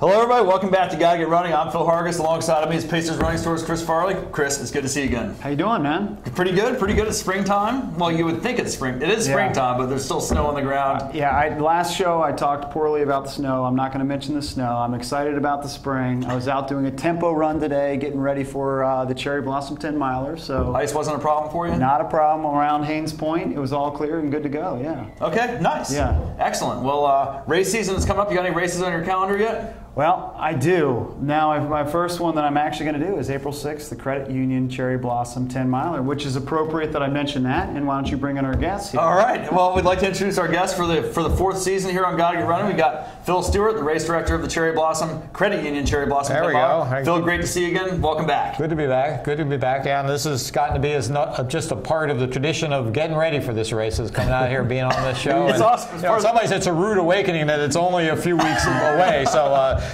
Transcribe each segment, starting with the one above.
Hello, everybody. Welcome back to Gotta Get Running. I'm Phil Hargis. Alongside of me is Pacers Running Store's Chris Farley. Chris, it's good to see you again. How you doing, man? Pretty good. Pretty good. It's springtime. Well, you would think it's spring. It is springtime, but there's still snow on the ground. Last show I talked poorly about the snow. I'm not going to mention the snow. I'm excited about the spring. I was out doing a tempo run today, getting ready for the Cherry Blossom 10 miler. So ice wasn't a problem for you? Not a problem around Haynes Point. It was all clear and good to go. Yeah. Okay. Nice. Yeah. Excellent. Well, race season is coming up. You got any races on your calendar yet? Well, I do. Now, my first one that I'm actually going to do is April 6th, the Credit Union Cherry Blossom 10 miler, which is appropriate that I mention that. And why don't you bring in our guests here? All right. Well, we'd like to introduce our guests for the fourth season here on Gotta Get Running. We got Phil Stewart, the race director of the Cherry Blossom Credit Union Cherry Blossom 10 miler. There we go. Phil, great to see you again. Welcome back. Good to be back. Good to be back. Yeah, and this has gotten to be just a part of the tradition of getting ready for this race, is coming out here, being on this show. It's awesome. In some ways, it's a rude awakening that it's only a few weeks away,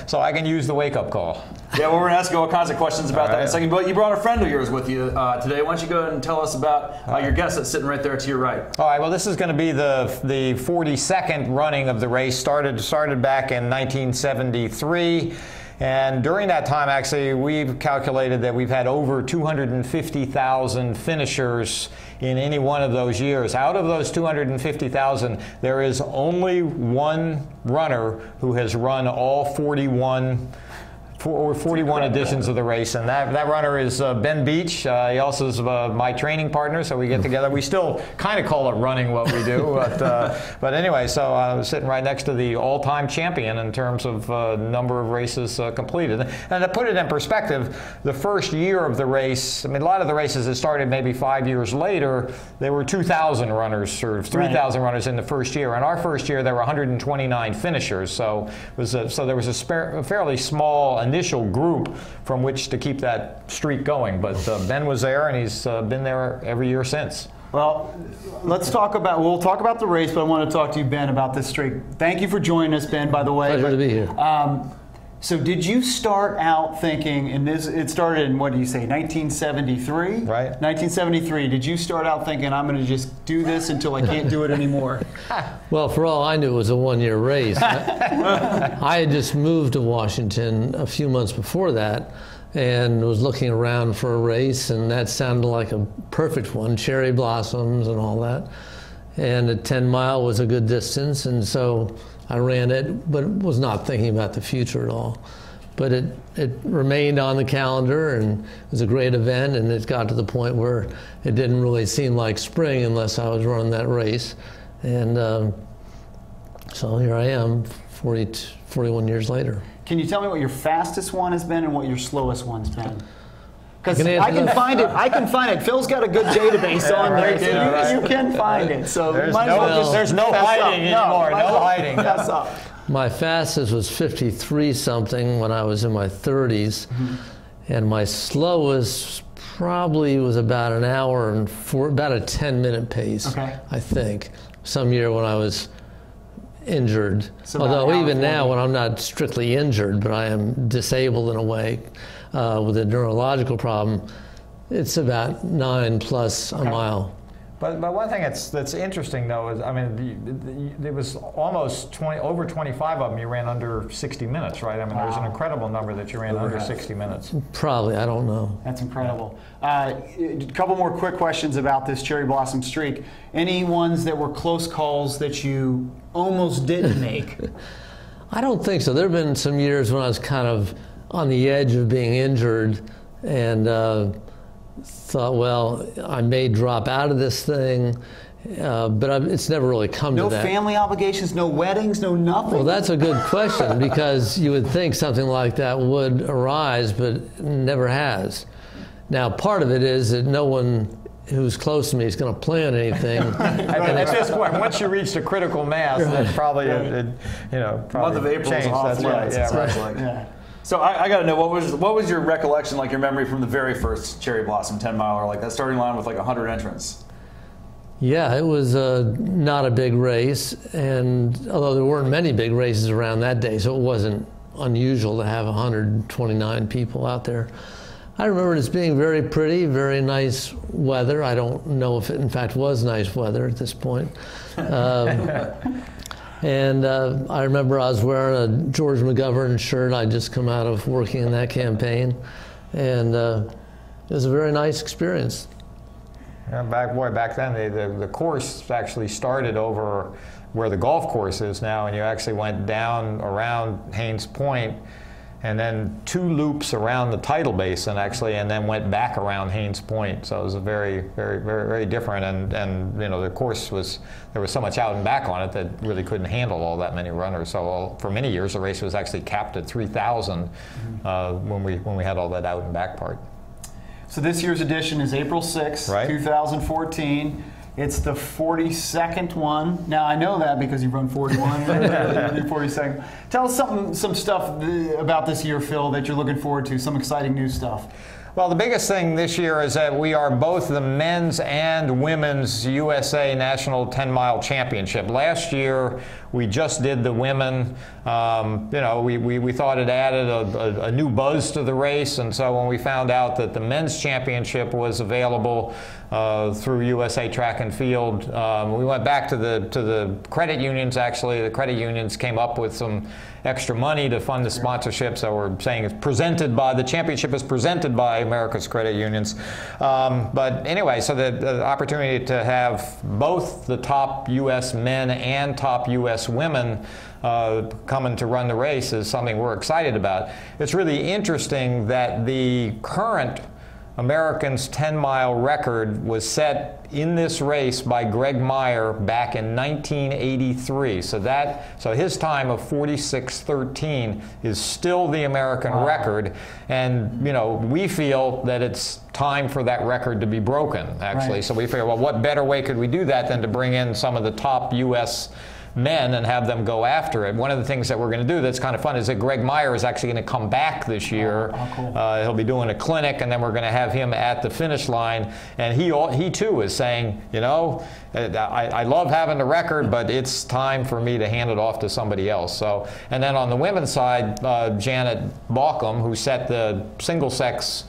so I can use the wake-up call. Yeah, well, we're going to ask you all kinds of questions about that in a second. But you brought a friend of yours with you today. Why don't you go ahead and tell us about your guest that's sitting right there to your right? All right. Well, this is going to be the 42nd running of the race. Started back in 1973. And during that time, actually, we've calculated that we've had over 250,000 finishers in any one of those years. Out of those 250,000, there is only one runner who has run all 41 editions of the race, and that runner is Ben Beach. He also is my training partner, so we get together. We still kind of call it running what we do, but anyway, so I was sitting right next to the all-time champion in terms of number of races completed. And to put it in perspective, the first year of the race, I mean, a lot of the races that started maybe 5 years later, there were 2,000 runners or 3,000 runners in the first year. In our first year, there were 129 finishers, so there was a fairly small initial group from which to keep that streak going. But Ben was there, and he's been there every year since. Well, we'll talk about the race, but I want to talk to you, Ben, about this streak. Thank you for joining us, Ben, by the way. Pleasure to be here. So did you start out thinking, and it started in, what do you say, 1973? Right. 1973. Did you start out thinking, I'm going to just do this until I can't do it anymore? Well, for all I knew, it was a one-year race. I had just moved to Washington a few months before that and was looking around for a race, and that sounded like a perfect one, cherry blossoms and all that. And a 10 mile was a good distance, and so I ran it, but was not thinking about the future at all. But it remained on the calendar, and it was a great event, and it got to the point where it didn't really seem like spring unless I was running that race. And so here I am, 41 years later. Can you tell me what your fastest one has been and what your slowest one's been? Because I can find it. I can find it. Phil's got a good database on there, so you can find it. So there's no hiding anymore. No hiding. Fess up. My fastest was 53 something when I was in my 30s, and my slowest probably was about an hour and about a 10-minute pace. Okay. I think some year when I was injured. So although even now, when I'm not strictly injured, but I am disabled in a way. With a neurological problem, it's about 9+ a mile. But one thing that's interesting, though, is, I mean, there was almost over 25 of them you ran under 60 minutes, right? I mean, there's an incredible number that you ran under 60 minutes. Probably, I don't know. That's incredible. A couple more quick questions about this Cherry Blossom streak. Any ones that were close calls that you almost didn't make? I don't think so. There have been some years when I was kind of on the edge of being injured and thought, well, I may drop out of this thing, but it's never really come to that. No family obligations, no weddings, no nothing? Well, that's a good question, because you would think something like that would arise, but it never has. Now, part of it is that no one who's close to me is going to plan anything. At this point, once you reach the critical mass, that's probably, probably month of April is off. That's right. Yeah, right. Yeah. So I got to know, what was your recollection, like your memory from the very first Cherry Blossom 10 miler, like that starting line with like 100 entrants? Yeah, it was not a big race, and although there weren't many big races around that day, so it wasn't unusual to have 129 people out there. I remember it as being very pretty, very nice weather. I don't know if it in fact was nice weather at this point. And I remember I was wearing a George McGovern shirt. I'd just come out of working in that campaign. And it was a very nice experience. Yeah, back then, the course actually started over where the golf course is now, and you actually went down around Haynes Point, and then 2 loops around the tidal basin, actually, and then went back around Haynes Point. So it was a very, very, very, very different, and you know, the course there was so much out and back on it that really couldn't handle all that many runners. So for many years, the race was actually capped at 3,000 when we had all that out and back part. So this year's edition is April 6th, right. 2014. It's the 42nd one. Now, I know that because you've run 41. You're 42nd. Tell us some stuff about this year, Phil, that you're looking forward to, some exciting new stuff. Well, the biggest thing this year is that we are both the men's and women's USA National 10-Mile Championship. Last year, we just did the women. You know, we thought it added a new buzz to the race, and so when we found out that the men's championship was available through USA Track and Field, we went back to the credit unions. Actually, the credit unions came up with some extra money to fund the sponsorships. So we're saying the championship is presented by America's credit unions. But anyway, so the opportunity to have both the top U.S. men and top U.S. women coming to run the race is something we're excited about. It's really interesting that the current Americans' 10-mile record was set in this race by Greg Meyer back in 1983. So his time of 46:13 is still the American record, and you know, we feel that it's time for that record to be broken, actually. Right. So we figure, well, what better way could we do that than to bring in some of the top U.S. men and have them go after it. One of the things that we're going to do that's kind of fun is that Greg Meyer is actually going to come back this year. Cool. He'll be doing a clinic, and then we're going to have him at the finish line. And he too is saying, you know, I love having the record, but it's time for me to hand it off to somebody else. So, and then on the women's side, Janet Baucom, who set the single-sex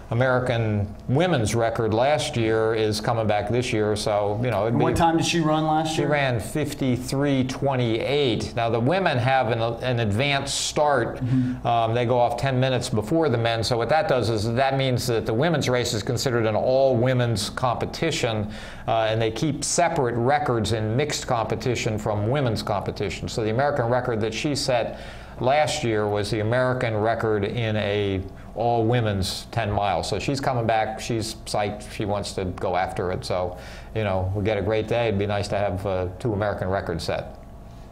American women's record last year, is coming back this year. So, you know, what time did she run last year? She ran 53:28. Now the women have an advanced start. They go off 10 minutes before the men. So what that does is that means that the women's race is considered an all-women's competition, and they keep separate records in mixed competition from women's competition. So the American record that she set last year was the American record in a all-women's 10 miles. So she's coming back. She's psyched. She wants to go after it. So, you know, we'll get a great day. It'd be nice to have 2 American records set.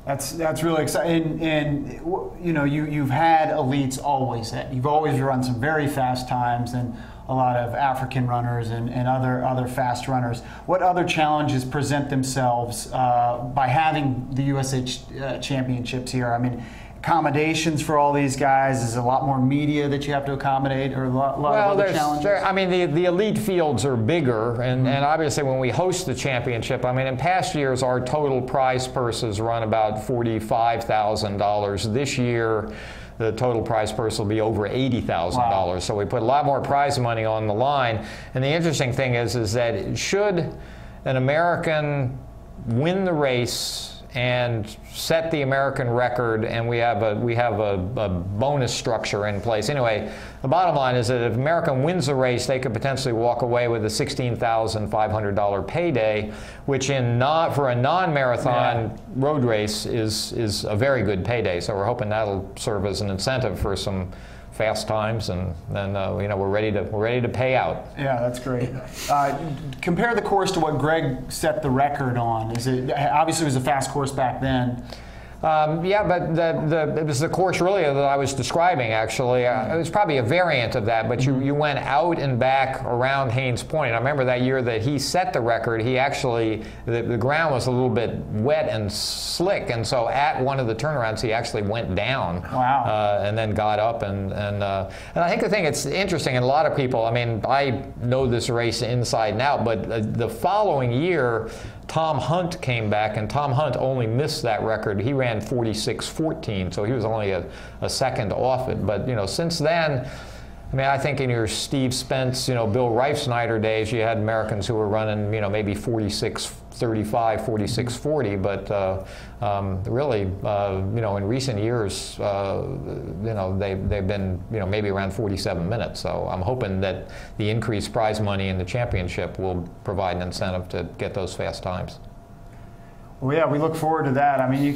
That's really exciting. And you know, you've had elites always set. You've always run some very fast times and a lot of African runners and other fast runners. What other challenges present themselves by having the USA Championships here? I mean, accommodations for all these guys? Is a lot more media that you have to accommodate, or a lot of other challenges? I mean, the elite fields are bigger, and obviously when we host the championship, I mean, in past years our total prize purses run about $45,000. This year, the total prize purse will be over $80,000. Wow. So we put a lot more prize money on the line. And the interesting thing is that should an American win the race and set the American record, and we have a bonus structure in place. Anyway, the bottom line is that if American wins the race, they could potentially walk away with a $16,500 payday, which for a non-marathon road race is a very good payday. So we're hoping that'll serve as an incentive for some fast times, and then you know, we're ready to pay out. Yeah, that's great. Compare the course to what Greg set the record on. Obviously it was a fast course back then? Yeah, but it was the course really that I was describing, actually. It was probably a variant of that, but you went out and back around Haynes Point. I remember that year that he set the record, he actually, the ground was a little bit wet and slick, and so at one of the turnarounds he actually went down. Wow. And then got up, and I think the thing, it's interesting, and a lot of people, I mean, I know this race inside and out, but the following year, Tom Hunt came back, and Tom Hunt only missed that record. He ran 46:14, so he was only a second off it. But you know, since then, I mean, I think in your Steve Spence, Bill Reifsnyder days, you had Americans who were running, maybe 46:35, 46:40, but really, in recent years, they've been, maybe around 47 minutes. So I'm hoping that the increased prize money in the championship will provide an incentive to get those fast times. Well, yeah, we look forward to that. I mean, you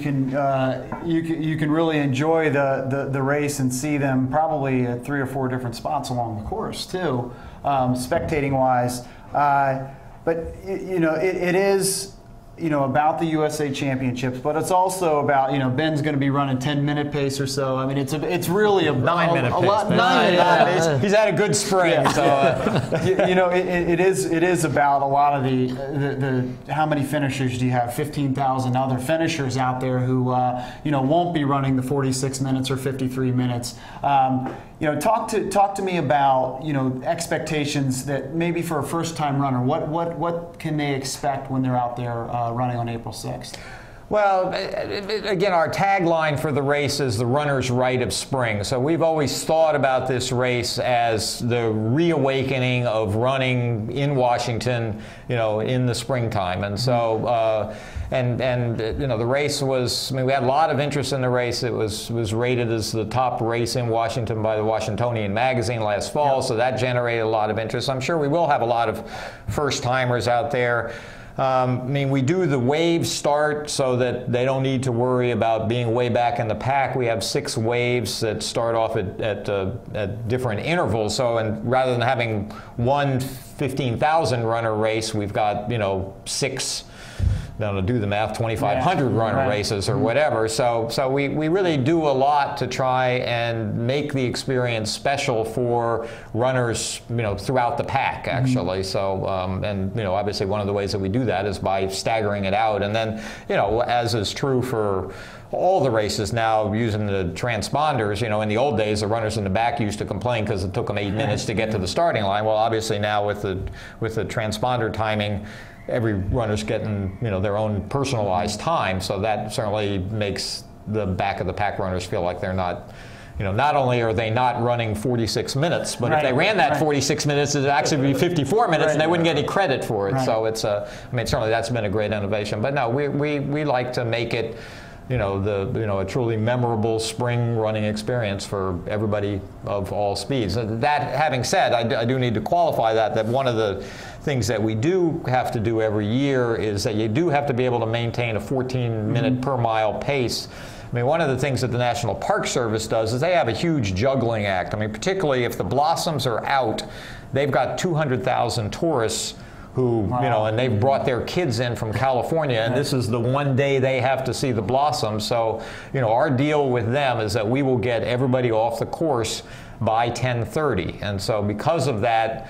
can really enjoy the race and see them probably at 3 or 4 different spots along the course too, spectating wise. But it is about the USA Championships, but it's also about Ben's going to be running 10-minute pace or so. I mean, it's really a 9-minute pace. 9-minute pace. He's had a good spring, Yeah. so it is about a lot of the how many finishers do you have? 15,000 other finishers out there who won't be running the 46 minutes or 53 minutes. Talk to me about expectations that maybe for a first-time runner, what can they expect when they're out there running on April 6th? Well, again, our tagline for the race is the runner's rite of spring. So we've always thought about this race as the reawakening of running in Washington, in the springtime. And so, the race was, we had a lot of interest in the race. It was rated as the top race in Washington by the Washingtonian magazine last fall. Yep. So that generated a lot of interest. I'm sure we will have a lot of first-timers out there. We do the wave start so that they don't need to worry about being way back in the pack. We have 6 waves that start off at different intervals. So, and rather than having one 15,000 runner race, we've got 6. Now to do the math, 2,500 runner races or whatever. So we really do a lot to try and make the experience special for runners, throughout the pack actually. So obviously one of the ways that we do that is by staggering it out, and then as is true for all the races now, using the transponders. In the old days, the runners in the back used to complain because it took them 8 minutes to get to the starting line. Well, obviously now with the transponder timing, every runner's getting their own personalized time, so that certainly makes the back of the pack runners feel like they're not, not only are they not running 46 minutes, but if they ran that 46 minutes, it'd actually be 54 minutes, and they wouldn't get any credit for it. So it's certainly that's been a great innovation. But no, we like to make it a truly memorable spring running experience for everybody of all speeds. That having said, I do need to qualify that one of the things that we do have to do every year is that you do have to be able to maintain a 14-minute per mile pace. One of the things that the National Park Service does is they have a huge juggling act. particularly if the blossoms are out, they've got 200,000 tourists who, and they've brought their kids in from California, and this is the one day they have to see the blossoms. So, our deal with them is that we will get everybody off the course by 10:30, and so because of that,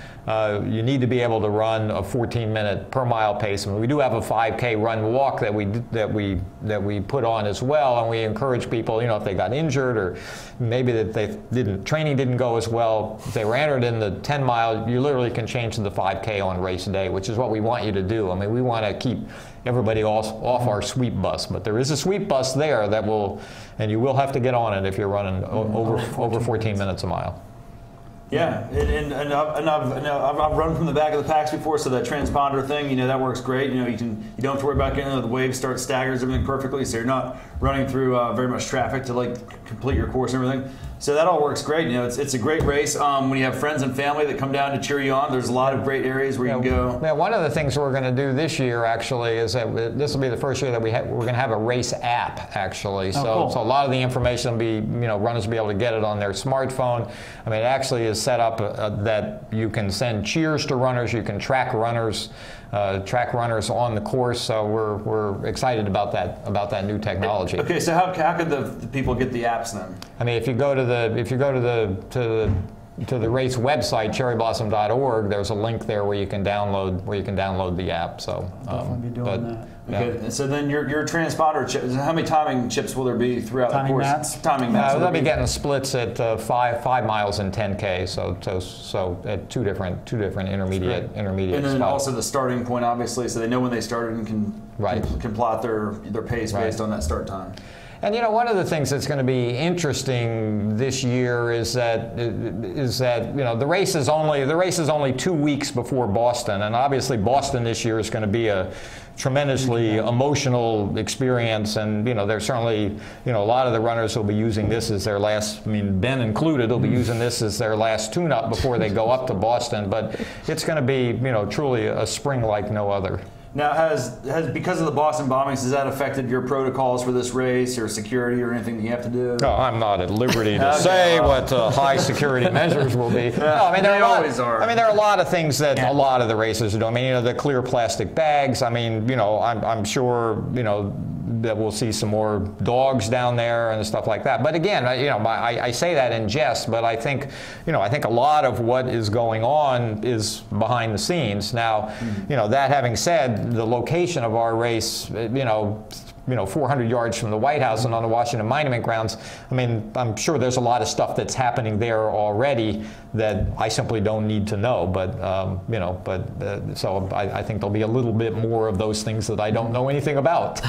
you need to be able to run a 14-minute per mile pace. We do have a 5K run walk that we put on as well, and we encourage people, if they got injured or maybe that training didn't go as well, if they were entered in the 10-mile, you literally can change to the 5K on race day, which is what we want you to do. We want to keep everybody off our sweep bus, but there is a sweep bus there that will, and you will have to get on it if you're running over 14 minutes a mile. Yeah, and I've run from the back of the packs before, so that transponder thing, that works great. You don't have to worry about getting the waves start staggers everything perfectly, so you're not running through very much traffic to complete your course and everything. So that all works great. It's a great race. When you have friends and family that come down to cheer you on, there's a lot of great areas where you can go. Yeah, one of the things we're going to do this year actually is that this will be the first year that we're going to have a race app actually. So a lot of the information will be, runners will be able to get it on their smartphone. It actually is set up that you can send cheers to runners, you can track runners on the course. So we're excited about that new technology. Okay, so how could the people get the apps then? If you go to the race website, cherryblossom.org, there's a link there where you can download the app. So definitely be doing that. Okay, yeah. So then your transponder chips, how many timing chips will there be throughout the course? Timing mats. They'll be getting splits at 5 miles and 10K, so at two different intermediate and then spots. Also the starting point, obviously, so they know when they started and can plot their pace based on that start time. And you know, one of the things that's going to be interesting this year is that you know the race is only 2 weeks before Boston, and obviously Boston this year is going to be a tremendously emotional experience, and you know there's certainly, you know, a lot of the runners will be using this as their last, I mean Ben included, will be using this as their last tune-up before they go up to Boston. But it's going to be, you know, truly a spring like no other. Now, has because of the Boston bombings, has that affected your protocols for this race, or security, or anything that you have to do? No, I'm not at liberty to say what high security measures will be. No, I mean, there are a lot of things that a lot of the races do. I mean, you know, the clear plastic bags. I mean, you know, I'm sure, you know, that we'll see some more dogs down there and stuff like that. But again, you know, I say that in jest, but I think, you know, I think a lot of what is going on is behind the scenes. Now, you know, that having said, the location of our race, you know, 400 yards from the White House and on the Washington Monument grounds, I mean, I'm sure there's a lot of stuff that's happening there already that I simply don't need to know. But, you know, so I think there'll be a little bit more of those things that I don't know anything about.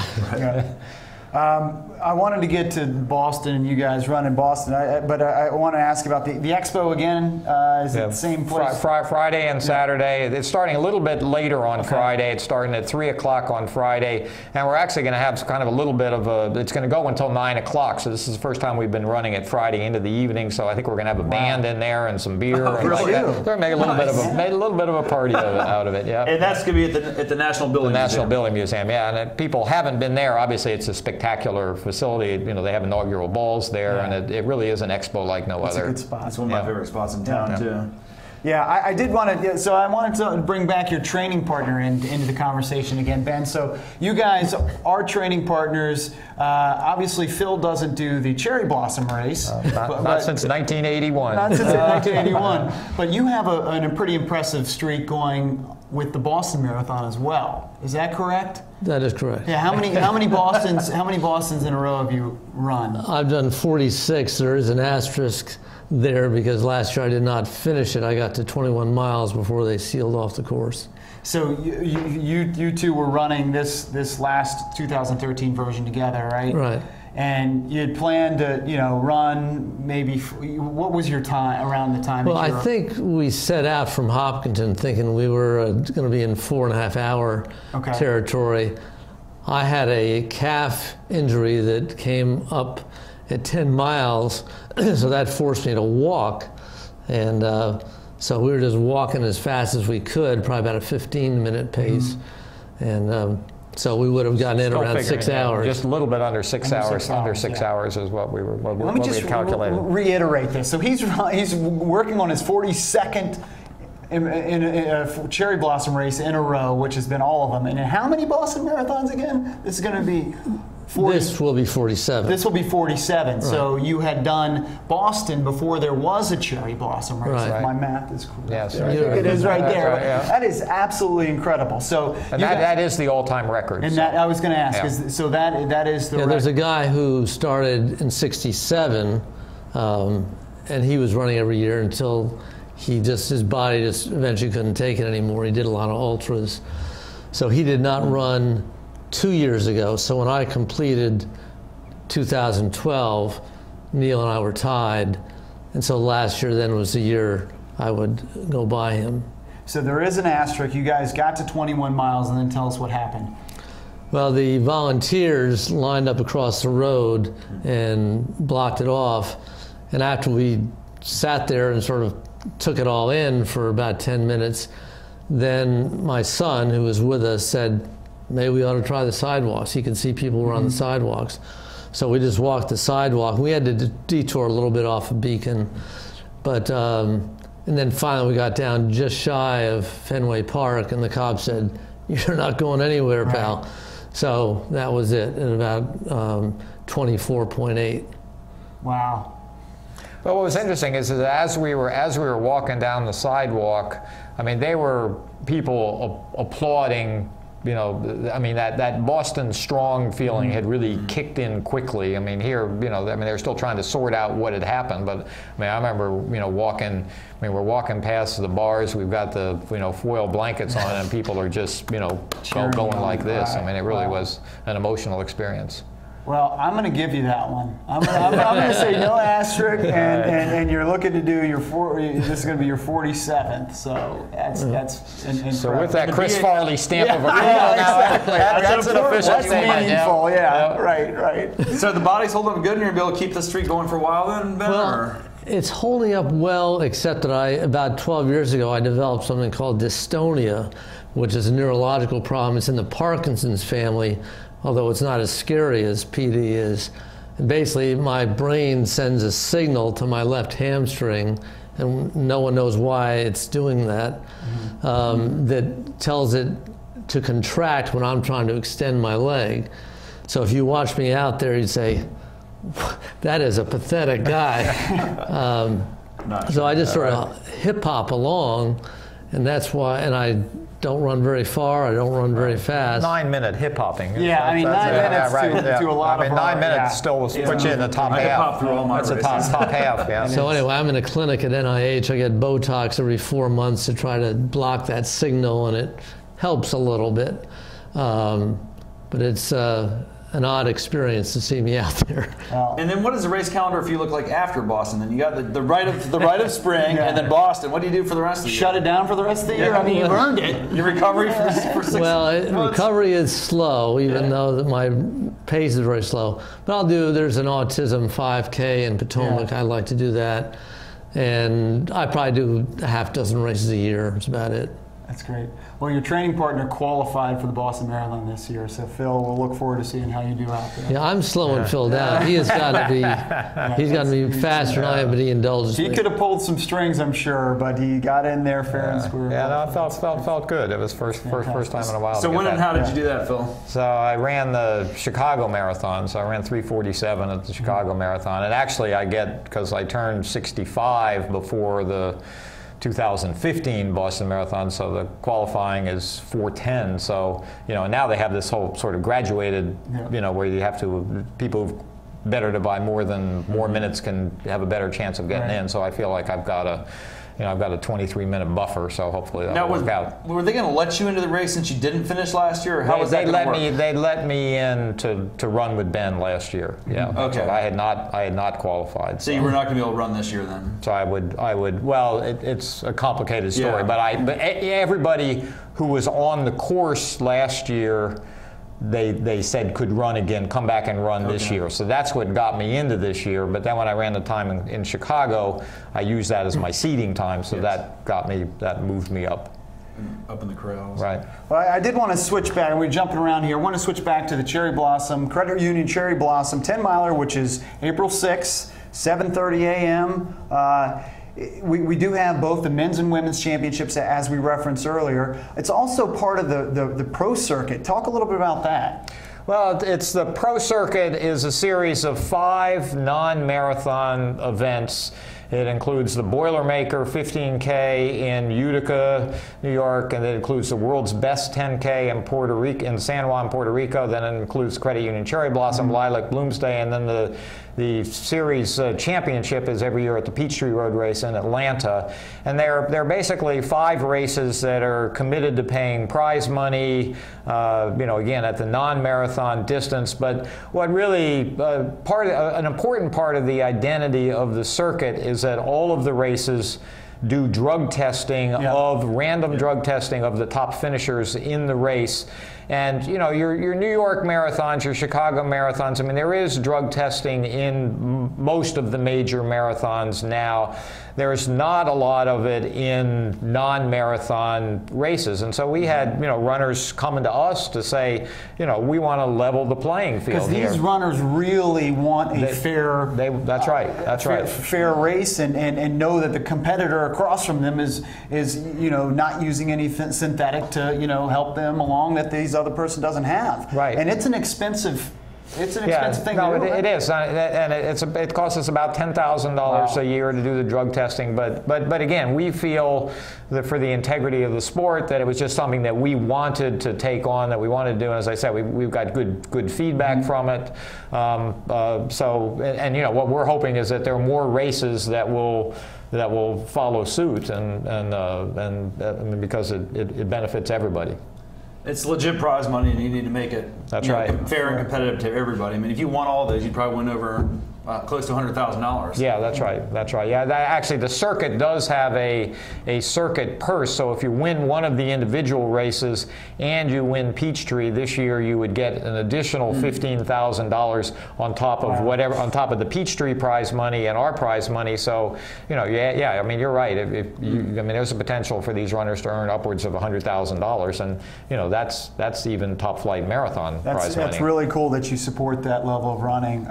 I wanted to get to Boston and you guys run in Boston, but I want to ask about the Expo again. Is it the same place? Friday and Saturday. It's starting a little bit later on Friday. It's starting at 3 o'clock on Friday, and we're actually going to have kind of a little bit of a, it's going to go until 9 o'clock, so this is the first time we've been running it Friday into the evening, so I think we're going to have a band in there and some beer. And really? They're going to make a little bit of a party out of it, yeah. And that's going to be at the National Building Museum. National Building Museum, yeah. And if people haven't been there, obviously it's a spectacular facility. You know, they have inaugural balls there, and it really is an expo like no other. It's a good spot. It's one of my favorite spots in town too. Yeah, I did want to. So I wanted to bring back your training partner into the conversation again, Ben. So you guys are training partners. Obviously, Phil doesn't do the cherry blossom race. Not since 1981. Not since 1981. But you have a pretty impressive streak going with the Boston Marathon as well. Is that correct? That is correct. Yeah. How many Bostons in a row have you run? I've done 46. There is an asterisk there because last year I did not finish it. I got to 21 miles before they sealed off the course. So you two were running this last 2013 version together, right? Right. And you had planned to, you know, run maybe. What was your time around the time? Well, I think we set out from Hopkinton thinking we were going to be in 4.5 hour territory. I had a calf injury that came up at 10 miles, so that forced me to walk, and so we were just walking as fast as we could, probably about a 15-minute pace, and so we would have gotten in around 6 hours. Just a little bit under 6 hours. Under 6 hours is what we were. Let me just reiterate this. So he's working on his 42nd in a cherry blossom race in a row, which has been all of them. And in how many Boston Marathons again? This is going to be 40. This will be 47. This will be 47. Right. So you had done Boston before there was a cherry blossom race. Right. If my math is correct. Yes, I think it is right there. Right, yeah. That is absolutely incredible. So and that is the all-time record. And that I was going to ask. So that is the. Yeah, there's a guy who started in '67, and he was running every year until his body just eventually couldn't take it anymore. He did a lot of ultras, so he did not run 2 years ago. So when I completed 2012, Neil and I were tied, and so last year then was the year I would go by him. So there is an asterisk. You guys got to 21 miles, and then tell us what happened. Well, the volunteers lined up across the road and blocked it off, and after we sat there and sort of took it all in for about 10 minutes, then my son, who was with us, said, maybe we ought to try the sidewalks. He could see people were on the sidewalks. So we just walked the sidewalk. We had to detour a little bit off of Beacon. But, and then finally we got down just shy of Fenway Park, and the cop said, you're not going anywhere, pal. So that was it, at about 24.8. Wow. Well, what was interesting is that as we were walking down the sidewalk, I mean, they were people applauding. You know, I mean, that Boston Strong feeling had really kicked in quickly. I mean, here, you know, I mean, they're still trying to sort out what had happened. But I mean, I remember, you know, we're walking past the bars. We've got the, you know, foil blankets on, and people are just, you know, going like this. I mean, it really was an emotional experience. Well, I'm going to give you that one. I'm going to say no asterisk, and you're looking to do this is going to be your 47th. So that's incredible. So with that Chris Farley stamp of approval, exactly. that's an official That's statement. meaningful. Yeah. Right. So the body's holding up good, and you're able to keep the streak going for a while then, Ben? Well, it's holding up well, except that about 12 years ago, I developed something called dystonia, which is a neurological problem. It's in the Parkinson's family, although it's not as scary as PD is. And basically, my brain sends a signal to my left hamstring, and no one knows why it's doing that, that tells it to contract when I'm trying to extend my leg. So if you watch me out there, you'd say, that is a pathetic guy. So I just sort of hip hop along, and that's why, and I don't run very far, I don't run very fast. 9-minute hip hopping. Yeah, I mean, 9 minutes to a lot of 9 minutes still will put you in the top half. Hop through all my That's the top half, yeah. So anyway, I'm in a clinic at NIH. I get Botox every 4 months to try to block that signal, and it helps a little bit. But it's an odd experience to see me out there. And then what does the race calendar for you look like after Boston? Then you got the rite of spring, and then Boston. What do you do for the rest of the year? Shut it down for the rest of the year? I mean, you've earned it. Your recovery for 6 Well, months? recovery is slow, even though that my pace is very slow. But there's an autism 5K in Potomac. I like to do that. And I probably do a half dozen races a year. That's about it. That's great. Well, your training partner qualified for the Boston Marathon this year, so Phil, we'll look forward to seeing how you do out there. Yeah, I'm slowing Phil down. He has got to be, he's got to be faster than I am, but he indulges He me. could have pulled some strings, I'm sure, but he got in there fair and square. Yeah, no, it felt good. It was first time in a while. So when and how did you do that, Phil? So I ran the Chicago Marathon. So I ran 3:47 at the Chicago Marathon, and actually because I turned 65 before the 2015 Boston Marathon, so the qualifying is 4:10. So, now they have this whole sort of graduated, where you have to, people better to buy more minutes can have a better chance of getting in. So I feel like I've got a 23-minute buffer, so hopefully that'll work out. Were they going to let you into the race since you didn't finish last year, or how was that going to work? They let me in to run with Ben last year. Yeah. Okay. But I had not qualified. So you were not going to be able to run this year then? So I would. Well, it's a complicated story, Yeah. but everybody who was on the course last year, they said could run again, come back and run this year. So that's what got me into this year. But then when I ran the time in Chicago, I used that as my seeding time. So that moved me up. Up in the corrals. Right. Well, I did want to switch back, and we're jumping around here. I want to switch back to the Cherry Blossom, Credit Union Cherry Blossom 10-miler, which is April 6th, 7:30 a.m. We do have both the men's and women's championships, as we referenced earlier. It's also part of the pro circuit. Talk a little bit about that. Well, it's the pro circuit is a series of 5 non-marathon events. It includes the Boilermaker 15K in Utica, New York, and it includes the world's best 10K in San Juan, Puerto Rico. Then it includes Credit Union Cherry Blossom, Lilac Bloomsday, and then the series championship is every year at the Peachtree Road Race in Atlanta. And they're basically 5 races that are committed to paying prize money, again at the non-marathon distance. But what really an important part of the identity of the circuit is that all of the races do drug testing random drug testing of the top finishers in the race. And your New York marathons, your Chicago marathons, I mean, there is drug testing in most of the major marathons now. There's not a lot of it in non-marathon races. And so we had, runners coming to us to say, we want to level the playing field here. Because these runners really want a fair race and know that the competitor across from them is not using any synthetic to to help them along that these other person doesn't have. Right. And it's an expensive thing. No, to do, it is, and it costs us about $10,000 a year to do the drug testing. But again, we feel that for the integrity of the sport, that it was just something that we wanted to take on, that we wanted to do. And as I said, we've got good feedback from it. What we're hoping is that there are more races that will follow suit, and because it benefits everybody. It's legit prize money, and you need to make it That's right. fair and competitive to everybody. I mean, if you won all those, you'd probably win over close to $100,000. Yeah, that's right. That's right. Yeah, actually, the circuit does have a circuit purse. So if you win one of the individual races and you win Peachtree this year, you would get an additional $15,000 on top of whatever, on top of the Peachtree prize money and our prize money. So, you know, yeah. I mean, you're right. I mean, there's a potential for these runners to earn upwards of $100,000, and you know, that's even top flight marathon prize money. That's really cool that you support that level of running.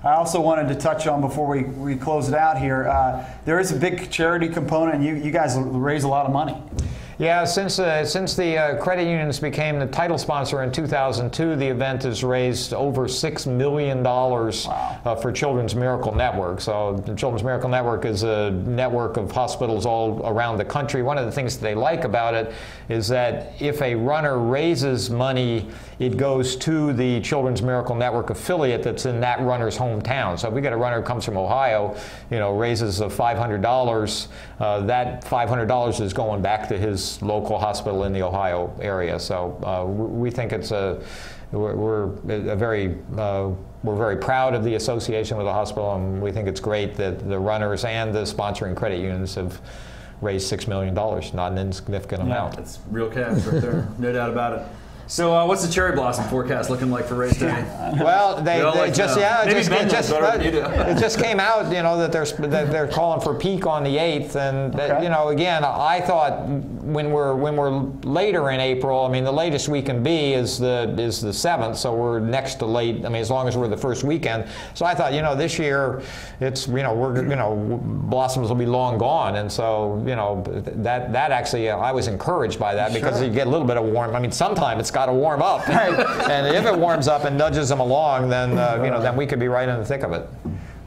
I also wanted to touch on, before we close it out here, there is a big charity component, and you guys raise a lot of money. Yeah, since the credit unions became the title sponsor in 2002, the event has raised over $6 million for Children's Miracle Network. So the Children's Miracle Network is a network of hospitals all around the country. One of the things that they like about it is that if a runner raises money, it goes to the Children's Miracle Network affiliate that's in that runner's hometown. So if we get a runner who comes from Ohio, you know, raises $500, that $500 is going back to his local hospital in the Ohio area. So we think it's we're very proud of the association with the hospital, and we think it's great that the runners and the sponsoring credit unions have raised $6 million, not an insignificant amount. That's real cash right there, no doubt about it. So what's the cherry blossom forecast looking like for race day? Well, it just came out, you know, that they're calling for peak on the 8th, and you know, again, I thought when we're later in April, I mean, the latest we can be is the 7th, so we're next to late. I mean, as long as we're the first weekend. So I thought, you know, this year it's, you know, blossoms will be long gone, and so, you know, that actually I was encouraged by that, because you get a little bit of warm. I mean, sometimes it's got to warm up, and if it warms up and nudges them along, then you know, then we could be right in the thick of it.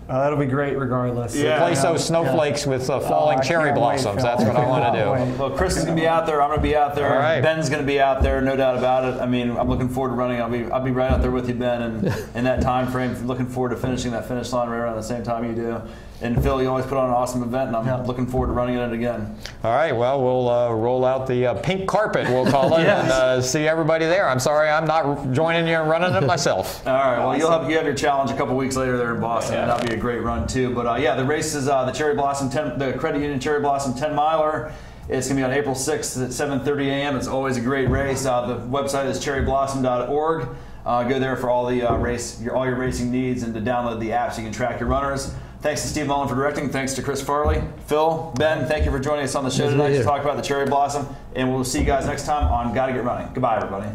That'll be great regardless. Replace those snowflakes with falling cherry blossoms. That's what I want to do. Well, Chris is going to be out there. I'm going to be out there. All right. Ben's going to be out there, no doubt about it. I mean, I'm looking forward to running. I'll be right out there with you, Ben, and in that time frame. Looking forward to finishing that finish line right around the same time you do. And Phil, you always put on an awesome event, and I'm looking forward to running it again. All right. Well, we'll roll out the pink carpet, we'll call it, and see everybody there. I'm sorry I'm not joining you and running it myself. All right. Well, you have your challenge a couple weeks later there in Boston, and that'll be a great run too. But yeah, the race is the Cherry Blossom the Credit Union Cherry Blossom 10 miler. It's going to be on April 6th at 7:30 a.m. It's always a great race. The website is cherryblossom.org. Go there for all the all your racing needs, and to download the app so you can track your runners. Thanks to Steve Mullen for directing. Thanks to Chris Farley. Phil, Ben, thank you for joining us on the show tonight to talk about the Cherry Blossom. And we'll see you guys next time on Gotta Get Running. Goodbye, everybody.